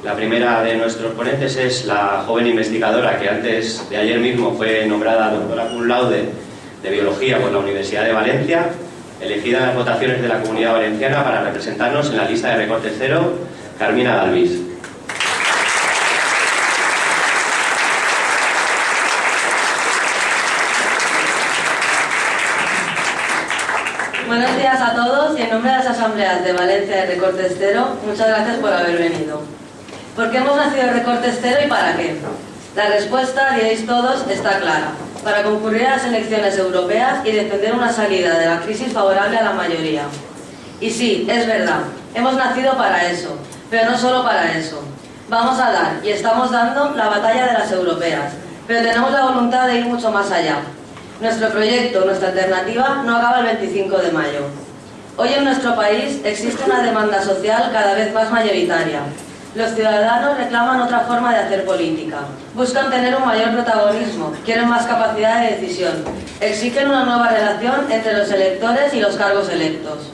La primera de nuestros ponentes es la joven investigadora que antes de ayer mismo fue nombrada doctora cum laude de Biología por la Universidad de Valencia, elegida en las votaciones de la Comunidad Valenciana para representarnos en la lista de recorte cero, Carmina Galvis. Buenos días a todos y en nombre de las asambleas de Valencia de Recortes Cero, muchas gracias por haber venido. ¿Por qué hemos nacido en Recortes Cero y para qué? La respuesta, diréis todos, está clara. Para concurrir a las elecciones europeas y defender una salida de la crisis favorable a la mayoría. Y sí, es verdad, hemos nacido para eso, pero no solo para eso. Vamos a dar, y estamos dando, la batalla de las europeas, pero tenemos la voluntad de ir mucho más allá. Nuestro proyecto, nuestra alternativa, no acaba el 25 de mayo. Hoy en nuestro país existe una demanda social cada vez más mayoritaria. Los ciudadanos reclaman otra forma de hacer política. Buscan tener un mayor protagonismo, quieren más capacidad de decisión. Exigen una nueva relación entre los electores y los cargos electos.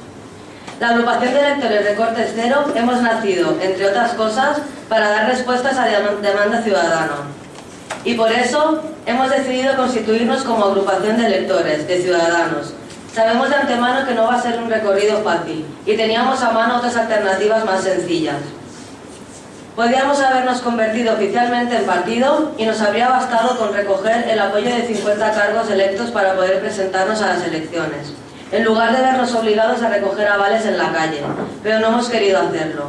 La agrupación de electores Recortes Cero hemos nacido, entre otras cosas, para dar respuestas a la demanda ciudadana. Y por eso hemos decidido constituirnos como agrupación de electores, de ciudadanos. Sabemos de antemano que no va a ser un recorrido fácil y teníamos a mano otras alternativas más sencillas. Podríamos habernos convertido oficialmente en partido y nos habría bastado con recoger el apoyo de 50 cargos electos para poder presentarnos a las elecciones, en lugar de vernos obligados a recoger avales en la calle, pero no hemos querido hacerlo.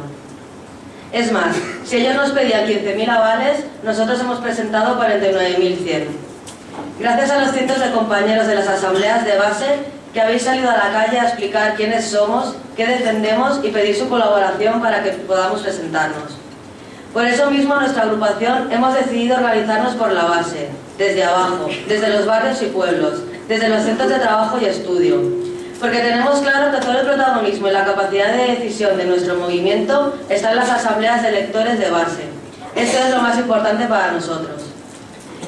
Es más, si ellos nos pedían 15.000 avales, nosotros hemos presentado 49.100. Gracias a los cientos de compañeros de las asambleas de base que habéis salido a la calle a explicar quiénes somos, qué defendemos y pedir su colaboración para que podamos presentarnos. Por eso mismo nuestra agrupación hemos decidido organizarnos por la base, desde abajo, desde los barrios y pueblos, desde los centros de trabajo y estudio. Porque tenemos claro que todo el protagonismo y la capacidad de decisión de nuestro movimiento está en las asambleas de electores de base. Esto es lo más importante para nosotros.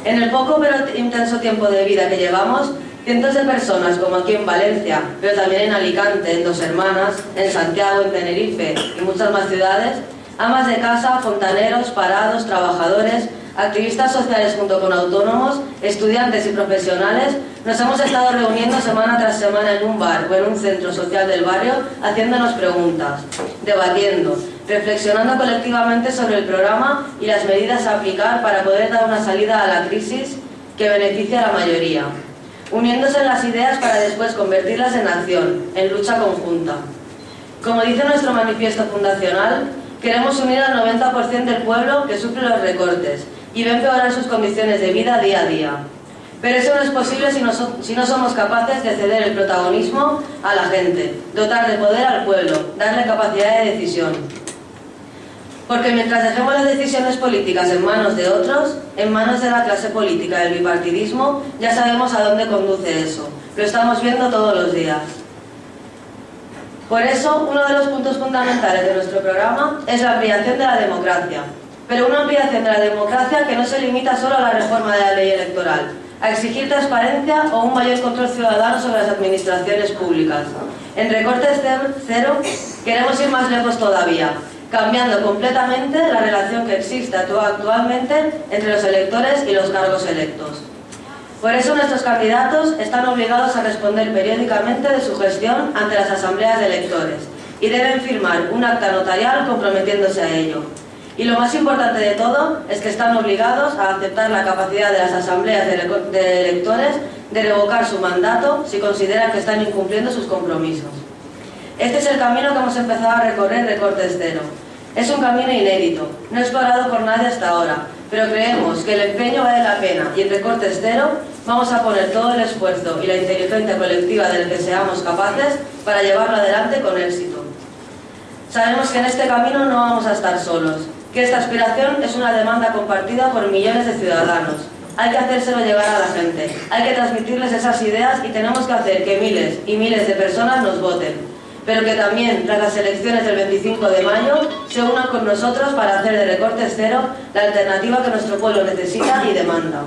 En el poco pero intenso tiempo de vida que llevamos, cientos de personas, como aquí en Valencia, pero también en Alicante, en Dos Hermanas, en Santiago, en Tenerife y muchas más ciudades, amas de casa, fontaneros, parados, trabajadores, activistas sociales junto con autónomos, estudiantes y profesionales, nos hemos estado reuniendo semana tras semana en un bar o en un centro social del barrio, haciéndonos preguntas, debatiendo, reflexionando colectivamente sobre el programa y las medidas a aplicar para poder dar una salida a la crisis que beneficie a la mayoría, uniéndose en las ideas para después convertirlas en acción, en lucha conjunta. Como dice nuestro manifiesto fundacional, queremos unir al 90% del pueblo que sufre los recortes y ve empeorar sus condiciones de vida día a día. Pero eso no es posible si no somos capaces de ceder el protagonismo a la gente, dotar de poder al pueblo, darle capacidad de decisión. Porque mientras dejemos las decisiones políticas en manos de otros, en manos de la clase política del bipartidismo, ya sabemos a dónde conduce eso. Lo estamos viendo todos los días. Por eso, uno de los puntos fundamentales de nuestro programa es la ampliación de la democracia. Pero una ampliación de la democracia que no se limita solo a la reforma de la ley electoral, a exigir transparencia o un mayor control ciudadano sobre las administraciones públicas. En Recortes Cero queremos ir más lejos todavía, cambiando completamente la relación que existe actualmente entre los electores y los cargos electos. Por eso nuestros candidatos están obligados a responder periódicamente de su gestión ante las asambleas de electores y deben firmar un acta notarial comprometiéndose a ello. Y lo más importante de todo es que están obligados a aceptar la capacidad de las asambleas de electores de revocar su mandato si consideran que están incumpliendo sus compromisos. Este es el camino que hemos empezado a recorrer en Recortes Cero. Es un camino inédito, no explorado por nadie hasta ahora, pero creemos que el empeño vale la pena y en Recortes Cero vamos a poner todo el esfuerzo y la inteligencia colectiva del que seamos capaces para llevarlo adelante con éxito. Sabemos que en este camino no vamos a estar solos, que esta aspiración es una demanda compartida por millones de ciudadanos. Hay que hacérselo llegar a la gente, hay que transmitirles esas ideas y tenemos que hacer que miles y miles de personas nos voten, pero que también, tras las elecciones del 25 de mayo, se unan con nosotros para hacer de Recortes Cero la alternativa que nuestro pueblo necesita y demanda.